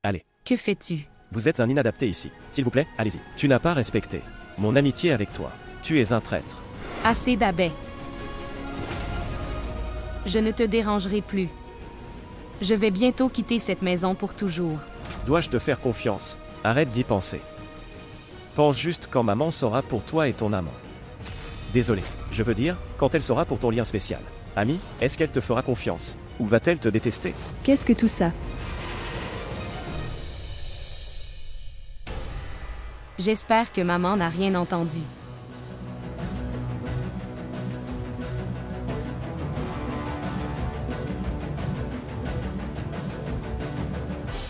Allez. Que fais-tu? Vous êtes un inadapté ici. S'il vous plaît, allez-y. Tu n'as pas respecté mon amitié avec toi. Tu es un traître. Assez d'Abbé. Je ne te dérangerai plus. Je vais bientôt quitter cette maison pour toujours. Dois-je te faire confiance? Arrête d'y penser. Pense juste quand maman saura pour toi et ton amant. Désolé, je veux dire, quand elle saura pour ton lien spécial. Ami, est-ce qu'elle te fera confiance? Ou va-t-elle te détester? Qu'est-ce que tout ça? J'espère que maman n'a rien entendu.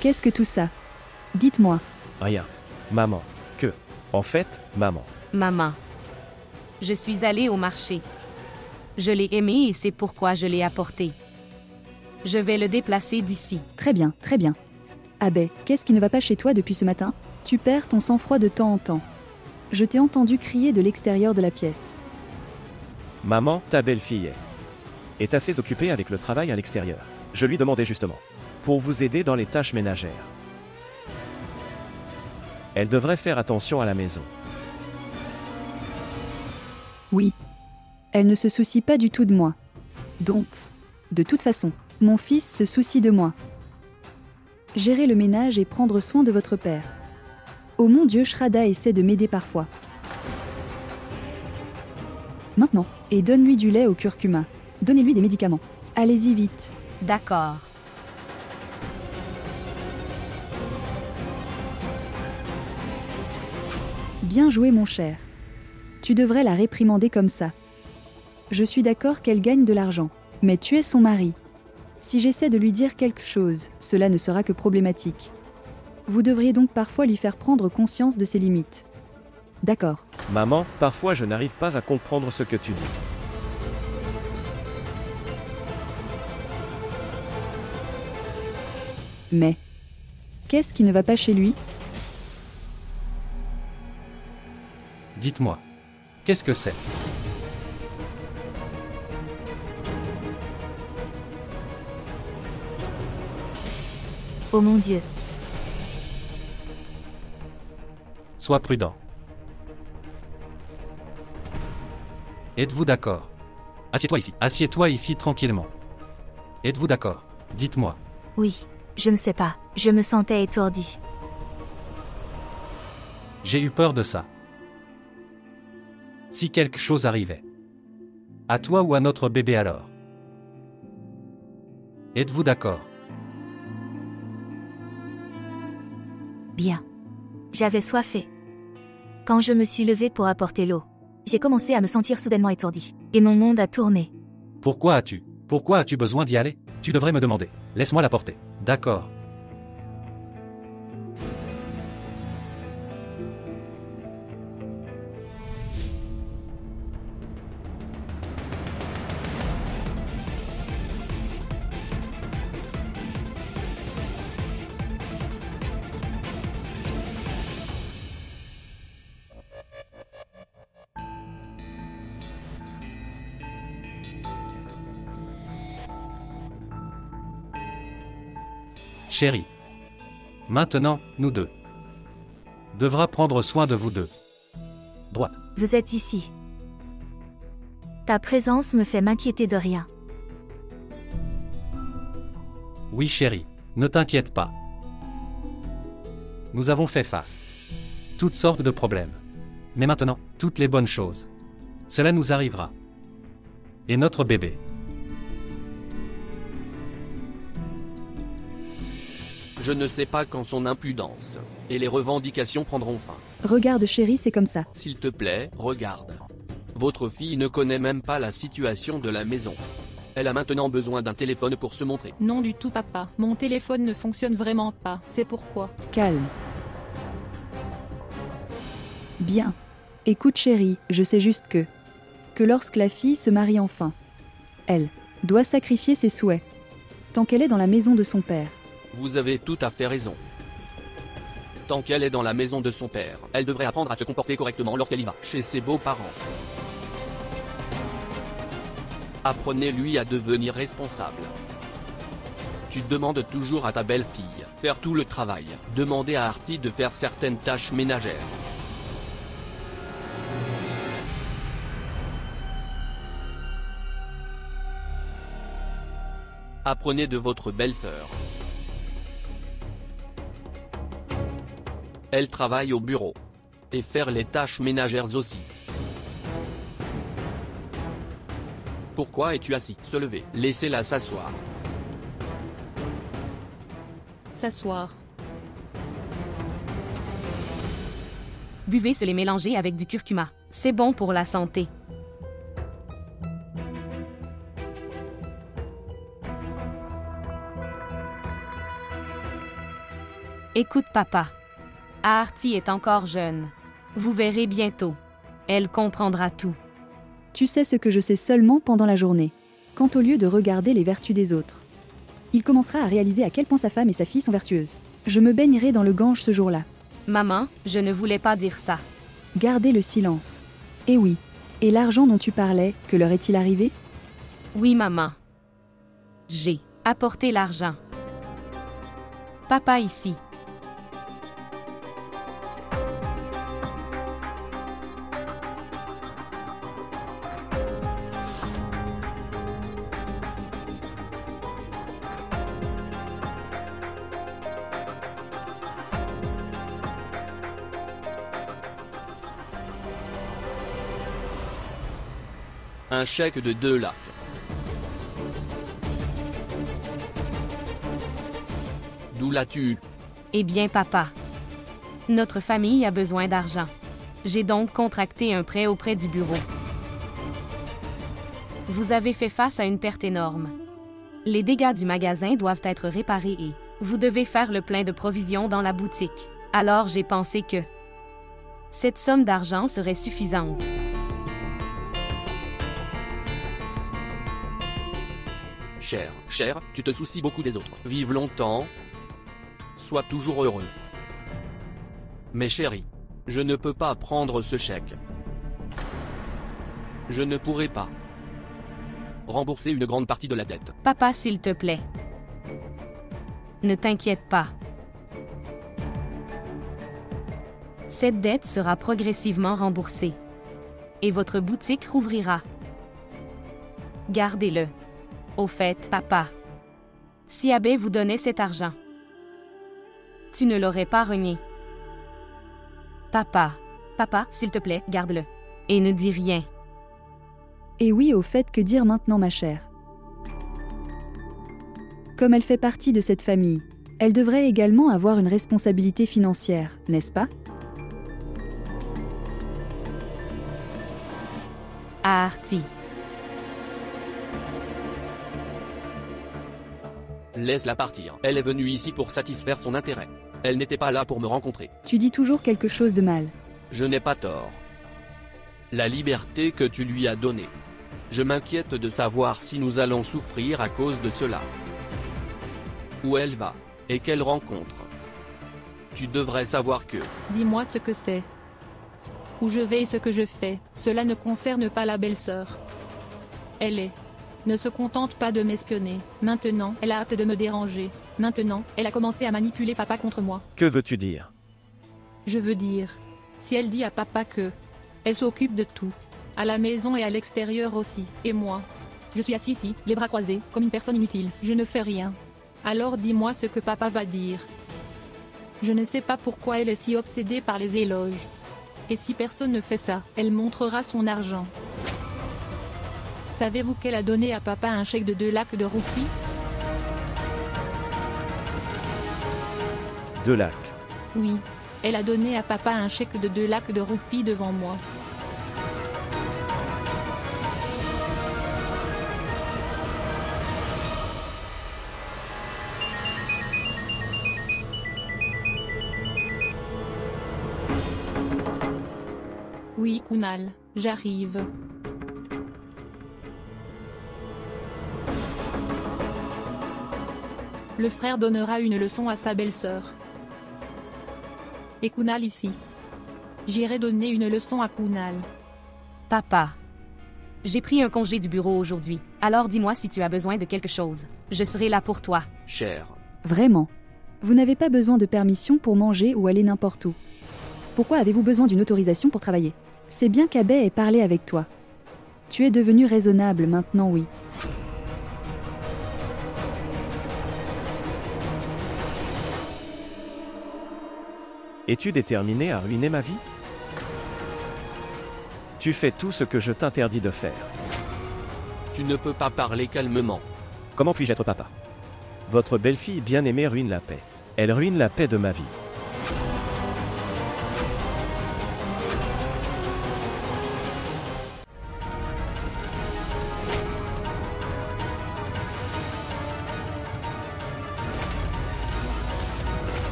Qu'est-ce que tout ça? Dites-moi. Rien. Maman. Que? En fait, maman. Maman. Je suis allée au marché. Je l'ai aimé et c'est pourquoi je l'ai apporté. Je vais le déplacer d'ici. Très bien, très bien. Abbé, qu'est-ce qui ne va pas chez toi depuis ce matin? Tu perds ton sang-froid de temps en temps. Je t'ai entendu crier de l'extérieur de la pièce. Maman, ta belle-fille est assez occupée avec le travail à l'extérieur. Je lui demandais justement. Pour vous aider dans les tâches ménagères. Elle devrait faire attention à la maison. Oui. Elle ne se soucie pas du tout de moi. Donc, de toute façon, mon fils se soucie de moi. Gérer le ménage et prendre soin de votre père. Oh mon Dieu, Shraddha essaie de m'aider parfois. Maintenant, et donne-lui du lait au curcuma. Donnez-lui des médicaments. Allez-y vite. D'accord. Bien joué mon cher. Tu devrais la réprimander comme ça. Je suis d'accord qu'elle gagne de l'argent, mais tu es son mari. Si j'essaie de lui dire quelque chose, cela ne sera que problématique. Vous devriez donc parfois lui faire prendre conscience de ses limites. D'accord. Maman, parfois je n'arrive pas à comprendre ce que tu dis. Mais, qu'est-ce qui ne va pas chez lui? Dites-moi. Qu'est-ce que c'est? Oh mon Dieu. Sois prudent. Êtes-vous d'accord? Assieds-toi ici. Assieds-toi ici tranquillement. Êtes-vous d'accord? Dites-moi. Oui, je ne sais pas. Je me sentais étourdie. J'ai eu peur de ça. Si quelque chose arrivait. À toi ou à notre bébé alors? Êtes-vous d'accord? Bien. J'avais soifé. Quand je me suis levée pour apporter l'eau, j'ai commencé à me sentir soudainement étourdie. Et mon monde a tourné. Pourquoi as-tu besoin d'y aller? Tu devrais me demander. Laisse-moi la porter. D'accord. Chérie. Maintenant, nous deux. Devra prendre soin de vous deux. Droite. Vous êtes ici. Ta présence me fait m'inquiéter de rien. Oui chérie, ne t'inquiète pas. Nous avons fait face. Toutes sortes de problèmes. Mais maintenant, toutes les bonnes choses. Cela nous arrivera. Et notre bébé. Je ne sais pas quand son impudence et les revendications prendront fin. Regarde chérie, c'est comme ça. S'il te plaît, regarde. Votre fille ne connaît même pas la situation de la maison. Elle a maintenant besoin d'un téléphone pour se montrer. Non du tout papa, mon téléphone ne fonctionne vraiment pas, c'est pourquoi. Calme. Bien. Écoute chérie, je sais juste que lorsque la fille se marie enfin, elle doit sacrifier ses souhaits. Tant qu'elle est dans la maison de son père. Vous avez tout à fait raison. Tant qu'elle est dans la maison de son père, elle devrait apprendre à se comporter correctement lorsqu'elle y va, chez ses beaux-parents. Apprenez-lui à devenir responsable. Tu demandes toujours à ta belle-fille faire tout le travail. Demandez à Artie de faire certaines tâches ménagères. Apprenez de votre belle-sœur. Elle travaille au bureau. Et faire les tâches ménagères aussi. Pourquoi es-tu assis? Se lever. Laissez-la s'asseoir. S'asseoir. Buvez ce lait mélangé avec du curcuma. C'est bon pour la santé. Écoute papa. Artie est encore jeune. Vous verrez bientôt. Elle comprendra tout. Tu sais ce que je sais seulement pendant la journée. Quant au lieu de regarder les vertus des autres. Il commencera à réaliser à quel point sa femme et sa fille sont vertueuses. Je me baignerai dans le Gange ce jour-là. Maman, je ne voulais pas dire ça. Gardez le silence. Eh oui. Et l'argent dont tu parlais, que leur est-il arrivé? Oui, maman. J'ai apporté l'argent. Papa ici. Un chèque de 2 lacs. D'où l'as-tu eu? Eh bien, papa. Notre famille a besoin d'argent. J'ai donc contracté un prêt auprès du bureau. Vous avez fait face à une perte énorme. Les dégâts du magasin doivent être réparés et vous devez faire le plein de provisions dans la boutique. Alors j'ai pensé que cette somme d'argent serait suffisante. Cher, tu te soucies beaucoup des autres. Vive longtemps. Sois toujours heureux. Mais chérie, je ne peux pas prendre ce chèque. Je ne pourrai pas rembourser une grande partie de la dette. Papa, s'il te plaît. Ne t'inquiète pas. Cette dette sera progressivement remboursée. Et votre boutique rouvrira. Gardez-le. Au fait, papa, si Abbé vous donnait cet argent, tu ne l'aurais pas renié. Papa, s'il te plaît, garde-le. Et ne dis rien. Et oui, au fait, que dire maintenant, ma chère? Comme elle fait partie de cette famille, elle devrait également avoir une responsabilité financière, n'est-ce pas? À Artie. Laisse-la partir. Elle est venue ici pour satisfaire son intérêt. Elle n'était pas là pour me rencontrer. Tu dis toujours quelque chose de mal. Je n'ai pas tort. La liberté que tu lui as donnée. Je m'inquiète de savoir si nous allons souffrir à cause de cela. Où elle va, et quelle rencontre. Tu devrais savoir que... Dis-moi ce que c'est. Où je vais et ce que je fais, cela ne concerne pas la belle-sœur. Elle ne se contente pas de m'espionner. Maintenant, elle a hâte de me déranger. Maintenant, elle a commencé à manipuler papa contre moi. Que veux-tu dire? Je veux dire, si elle dit à papa que elle s'occupe de tout, à la maison et à l'extérieur aussi, et moi, je suis assis ici, les bras croisés, comme une personne inutile, je ne fais rien. Alors dis-moi ce que papa va dire. Je ne sais pas pourquoi elle est si obsédée par les éloges. Et si personne ne fait ça, elle montrera son argent. Savez-vous qu'elle a donné à papa un chèque de 2 lacs de roupies? 2 lacs. Oui, elle a donné à papa un chèque de 2 lacs de roupies devant moi. Oui, Kunal, j'arrive. Le frère donnera une leçon à sa belle-sœur. Et Kunal ici. J'irai donner une leçon à Kunal. Papa, J'ai pris un congé du bureau aujourd'hui, alors dis-moi si tu as besoin de quelque chose. Je serai là pour toi. Cher. Vraiment. Vous n'avez pas besoin de permission pour manger ou aller n'importe où. Pourquoi avez-vous besoin d'une autorisation pour travailler? C'est bien qu'Abbé ait parlé avec toi. Tu es devenu raisonnable maintenant, oui. Es-tu déterminé à ruiner ma vie? Tu fais tout ce que je t'interdis de faire. Tu ne peux pas parler calmement. Comment puis-je être papa? Votre belle-fille bien-aimée ruine la paix. Elle ruine la paix de ma vie.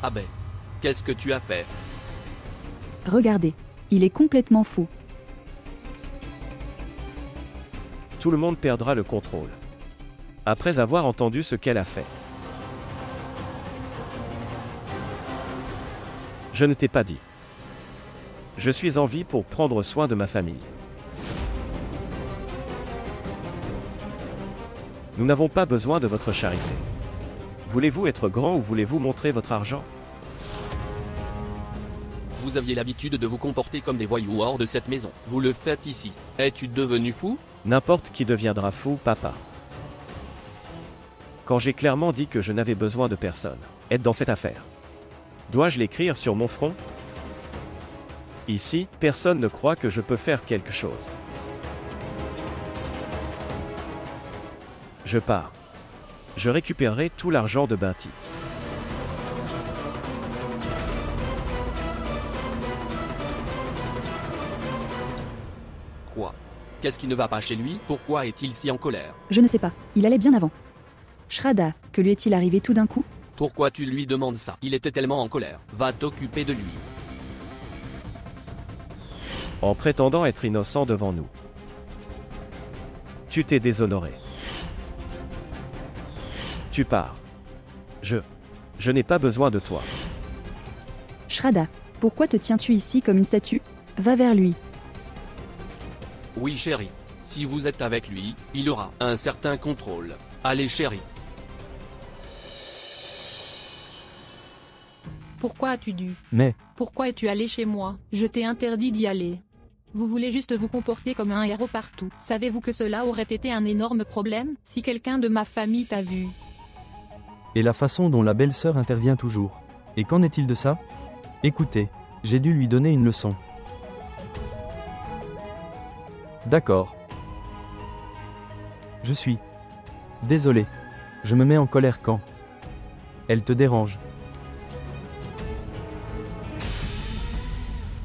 Abbé. Qu'est-ce que tu as fait? Regardez, il est complètement fou. Tout le monde perdra le contrôle. Après avoir entendu ce qu'elle a fait. Je ne t'ai pas dit. Je suis en vie pour prendre soin de ma famille. Nous n'avons pas besoin de votre charité. Voulez-vous être grand ou voulez-vous montrer votre argent? Vous aviez l'habitude de vous comporter comme des voyous hors de cette maison. Vous le faites ici. Es-tu devenu fou? N'importe qui deviendra fou, papa. Quand j'ai clairement dit que je n'avais besoin de personne. Être dans cette affaire. Dois-je l'écrire sur mon front? Ici, personne ne croit que je peux faire quelque chose. Je pars. Je récupérerai tout l'argent de Binti. Quoi? Qu'est-ce qui ne va pas chez lui? Pourquoi est-il si en colère? Je ne sais pas, il allait bien avant. Shraddha, que lui est-il arrivé tout d'un coup? Pourquoi tu lui demandes ça? Il était tellement en colère. Va t'occuper de lui. En prétendant être innocent devant nous. Tu t'es déshonoré. Tu pars. Je n'ai pas besoin de toi. Shraddha, pourquoi te tiens-tu ici comme une statue? Va vers lui. Oui chérie. Si vous êtes avec lui, il aura un certain contrôle. Allez chérie. Pourquoi as-tu dû? Mais, Pourquoi es-tu allé chez moi? Je t'ai interdit d'y aller. Vous voulez juste vous comporter comme un héros partout. Savez-vous que cela aurait été un énorme problème si quelqu'un de ma famille t'a vu? et la façon dont la belle-sœur intervient toujours. Et qu'en est-il de ça? Écoutez, j'ai dû lui donner une leçon. D'accord. Je suis désolé. Je me mets en colère quand elle te dérange.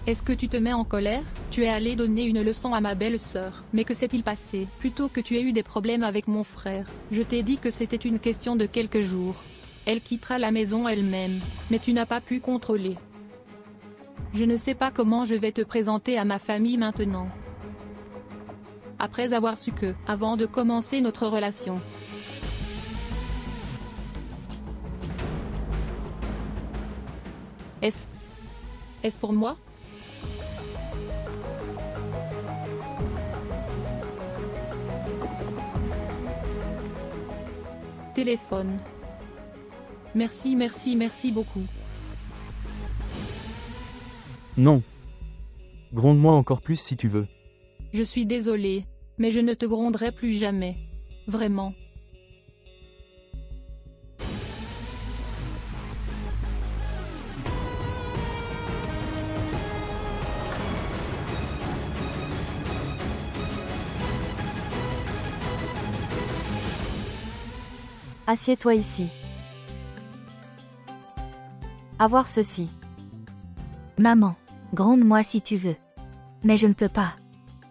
Est-ce que tu te mets en colère? Tu es allé donner une leçon à ma belle-sœur. Mais que s'est-il passé? Plutôt que tu aies eu des problèmes avec mon frère. Je t'ai dit que c'était une question de quelques jours. Elle quittera la maison elle-même. Mais tu n'as pas pu contrôler. Je ne sais pas comment je vais te présenter à ma famille maintenant. Après avoir su que, avant de commencer notre relation. Est-ce pour moi? Téléphone. Merci, merci, merci beaucoup. Non. Gronde-moi encore plus si tu veux. Je suis désolée, mais je ne te gronderai plus jamais. Vraiment. Assieds-toi ici. Avoir ceci. Maman, Gronde-moi si tu veux. Mais je ne peux pas.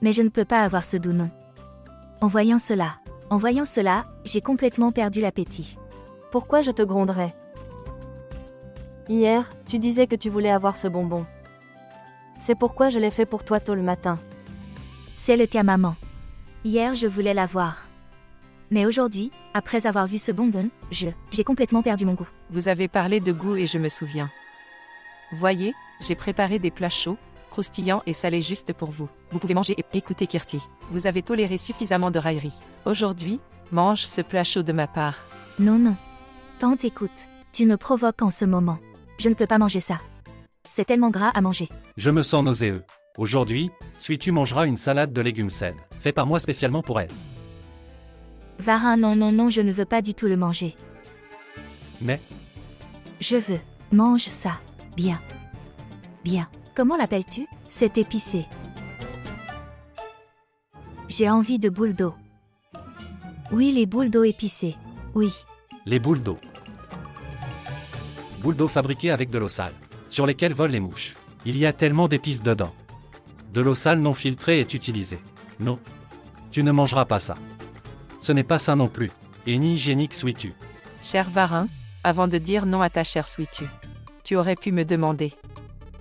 Mais je ne peux pas avoir ce doux nom. En voyant cela, j'ai complètement perdu l'appétit. Pourquoi je te gronderais? Hier, tu disais que tu voulais avoir ce bonbon. C'est pourquoi je l'ai fait pour toi tôt le matin. C'est le cas, maman. Hier, je voulais l'avoir. Mais aujourd'hui, après avoir vu ce bonbon, j'ai complètement perdu mon goût. Vous avez parlé de goût et je me souviens. Voyez, j'ai préparé des plats chauds, croustillants et salés juste pour vous. Vous pouvez manger et écouter Kirti. Vous avez toléré suffisamment de raillerie. Aujourd'hui, mange ce plat chaud de ma part. Non, non. Tante, écoute. Tu me provoques en ce moment. Je ne peux pas manger ça. C'est tellement gras à manger. Je me sens nauséeux. Aujourd'hui, Sweetu mangera une salade de légumes saines, faite par moi spécialement pour elle. Varin, non, non, non, je ne veux pas du tout le manger. Mais, Je veux. Mange ça. Bien. Bien. Comment l'appelles-tu? C'est épicé. J'ai envie de boules d'eau. Oui, les boules d'eau épicées. Oui. les boules d'eau. Boules d'eau fabriquées avec de l'eau sale, sur lesquelles volent les mouches. Il y a tellement d'épices dedans. De l'eau sale non filtrée est utilisée. Non. Tu ne mangeras pas ça. Ce n'est pas ça non plus. Et ni hygiénique Sweetu. Cher Varin, avant de dire non à ta chère Sweetu, tu aurais pu me demander.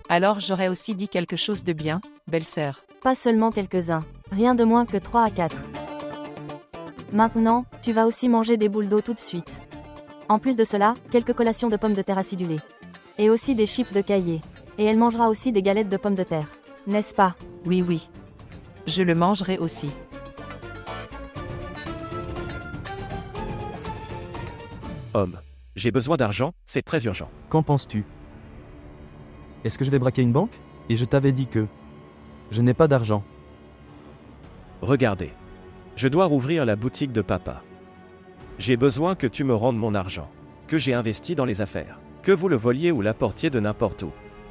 Alors j'aurais aussi dit quelque chose de bien, belle-sœur. Pas seulement quelques-uns, rien de moins que 3 à 4. Maintenant, tu vas aussi manger des boules d'eau tout de suite. En plus de cela, quelques collations de pommes de terre acidulées. Et aussi des chips de caillé. Et elle mangera aussi des galettes de pommes de terre. N'est-ce pas? Oui, oui. Je le mangerai aussi. Homme. J'ai besoin d'argent, c'est très urgent. Qu'en penses-tu? Est-ce que je vais braquer une banque? Et je t'avais dit que... Je n'ai pas d'argent. Regardez. Je dois rouvrir la boutique de papa. J'ai besoin que tu me rendes mon argent. Que j'ai investi dans les affaires. Que vous le voliez ou l'apportiez de n'importe où.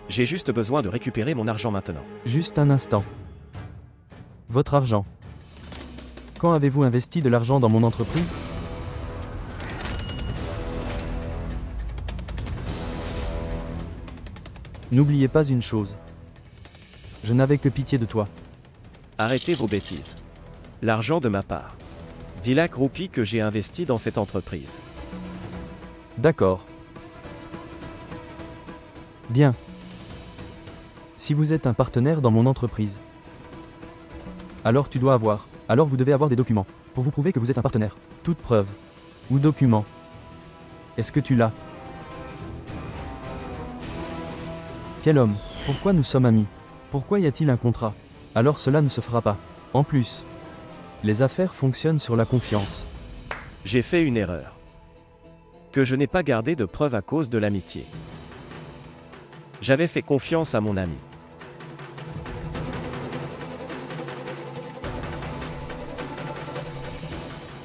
J'ai juste besoin de récupérer mon argent maintenant. Juste un instant. Votre argent. Quand avez-vous investi de l'argent dans mon entreprise? N'oubliez pas une chose. Je n'avais que pitié de toi. Arrêtez vos bêtises. L'argent de ma part. 10 lakhs roupies que j'ai investi dans cette entreprise. D'accord. Bien. Si vous êtes un partenaire dans mon entreprise, alors vous devez avoir des documents, pour vous prouver que vous êtes un partenaire. Toute preuve. Ou document. Est-ce que tu l'as? Quel homme? Pourquoi nous sommes amis? Pourquoi y a-t-il un contrat? Alors cela ne se fera pas. En plus, les affaires fonctionnent sur la confiance. J'ai fait une erreur. Que je n'ai pas gardé de preuves à cause de l'amitié. J'avais fait confiance à mon ami.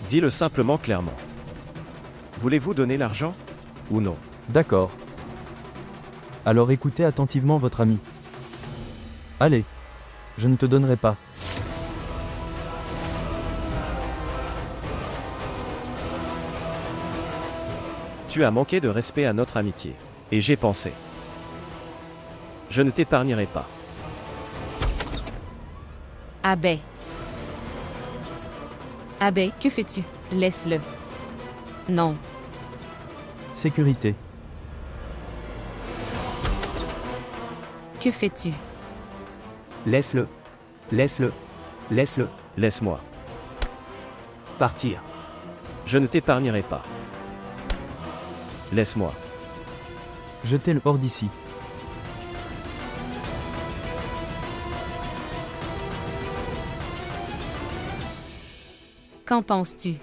Dis-le simplement clairement. Voulez-vous donner l'argent? Ou non? D'accord. Alors écoutez attentivement votre ami. Allez. Je ne te donnerai pas. Tu as manqué de respect à notre amitié. Et j'ai pensé. Je ne t'épargnerai pas. Abbé. Abbé, que fais-tu? Laisse-le. Non. Sécurité. Que fais-tu? Laisse-le. Laisse-le. Laisse-le. Laisse-moi. Partir. Je ne t'épargnerai pas. Laisse-moi. Jetez-le hors d'ici. Qu'en penses-tu?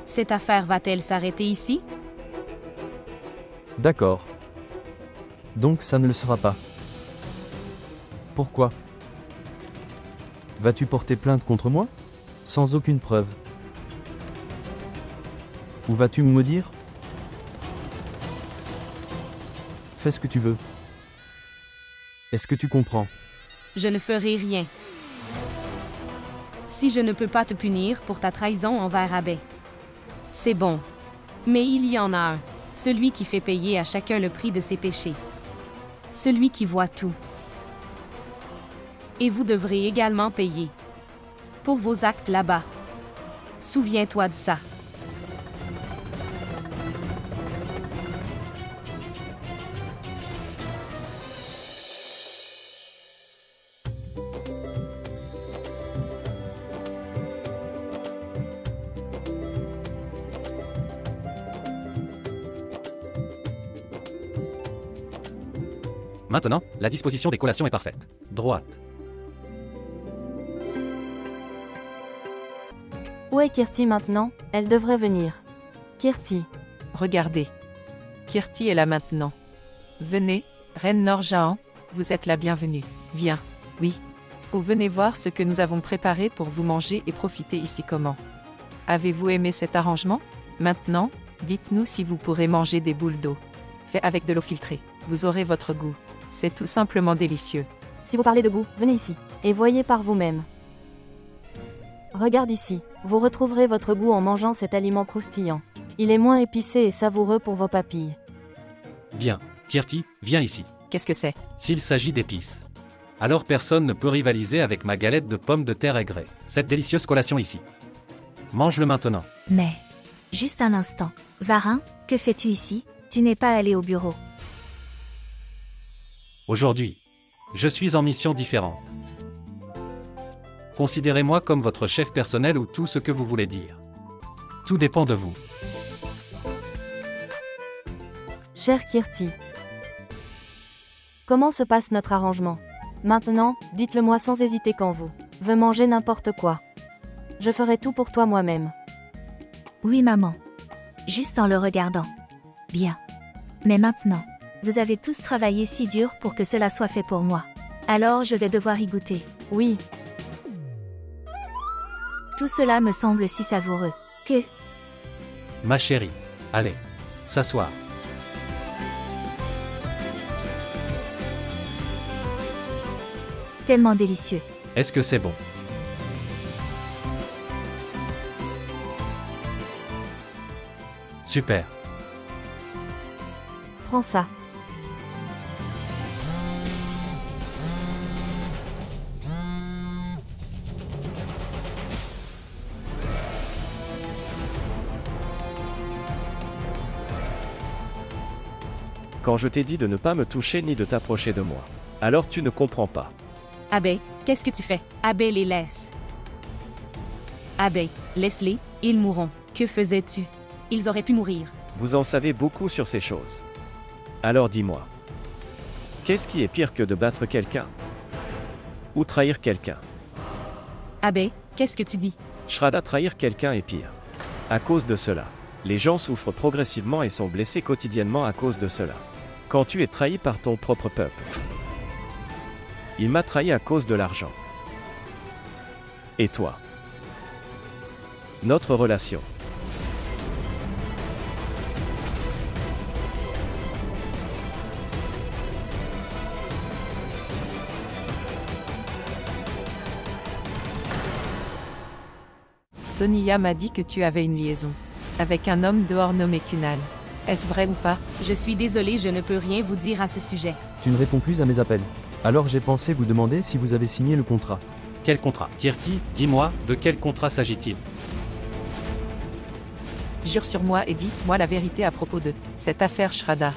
Cette affaire va-t-elle s'arrêter ici? D'accord. Donc ça ne le sera pas. Pourquoi? Vas-tu porter plainte contre moi? Sans aucune preuve. Ou vas-tu me maudire? Fais ce que tu veux. Est-ce que tu comprends? Je ne ferai rien. Si je ne peux pas te punir pour ta trahison envers Abbé. C'est bon. Mais il y en a un. Celui qui fait payer à chacun le prix de ses péchés. Celui qui voit tout. Et vous devrez également payer pour vos actes là-bas. Souviens-toi de ça. Maintenant, la disposition des collations est parfaite. Droite. Où est Kirti maintenant? Elle devrait venir. Kirti. Regardez. Kirti est là maintenant. Venez, Reine Norjahan, vous êtes la bienvenue. Viens. Oui. Ou venez voir ce que nous avons préparé pour vous manger et profiter ici comment. Avez-vous aimé cet arrangement? Maintenant, dites-nous si vous pourrez manger des boules d'eau. Fait avec de l'eau filtrée. Vous aurez votre goût. C'est tout simplement délicieux. Si vous parlez de goût, venez ici. Et voyez par vous-même. Regarde ici. Vous retrouverez votre goût en mangeant cet aliment croustillant. Il est moins épicé et savoureux pour vos papilles. Bien. Kirti, viens ici. Qu'est-ce que c'est? S'il s'agit d'épices, alors personne ne peut rivaliser avec ma galette de pommes de terre aigrée. Cette délicieuse collation ici. Mange-le maintenant. Mais, juste un instant. Varin, que fais-tu ici? Tu n'es pas allé au bureau. Aujourd'hui, je suis en mission différente. Considérez-moi comme votre chef personnel ou tout ce que vous voulez dire. Tout dépend de vous. Cher Kirti. Comment se passe notre arrangement? Maintenant, dites-le-moi sans hésiter quand vous veux manger n'importe quoi. Je ferai tout pour toi moi-même. Oui, maman. Juste en le regardant. Bien. Mais maintenant, vous avez tous travaillé si dur pour que cela soit fait pour moi. Alors je vais devoir y goûter. Oui. Tout cela me semble si savoureux. Que... Ma chérie, allez, s'asseoir. Tellement délicieux. Est-ce que c'est bon? Super. Prends ça. Quand je t'ai dit de ne pas me toucher ni de t'approcher de moi. Alors tu ne comprends pas. Abbé, qu'est-ce que tu fais? Abbé, les laisse. Abbé, laisse-les, ils mourront. Que faisais-tu? Ils auraient pu mourir. Vous en savez beaucoup sur ces choses. Alors dis-moi. Qu'est-ce qui est pire que de battre quelqu'un? Ou trahir quelqu'un? Abbé, qu'est-ce que tu dis? Shraddha, trahir quelqu'un est pire. À cause de cela, les gens souffrent progressivement et sont blessés quotidiennement à cause de cela. Quand tu es trahi par ton propre peuple. Il m'a trahi à cause de l'argent. Et toi? Notre relation. Sonia m'a dit que tu avais une liaison avec un homme dehors nommé Kunal. Est-ce vrai ou pas? Je suis désolée, je ne peux rien vous dire à ce sujet. Tu ne réponds plus à mes appels. Alors j'ai pensé vous demander si vous avez signé le contrat. Quel contrat? Kirti, dis-moi, de quel contrat s'agit-il? Jure sur moi et dis-moi la vérité à propos de cette affaire Shraddha.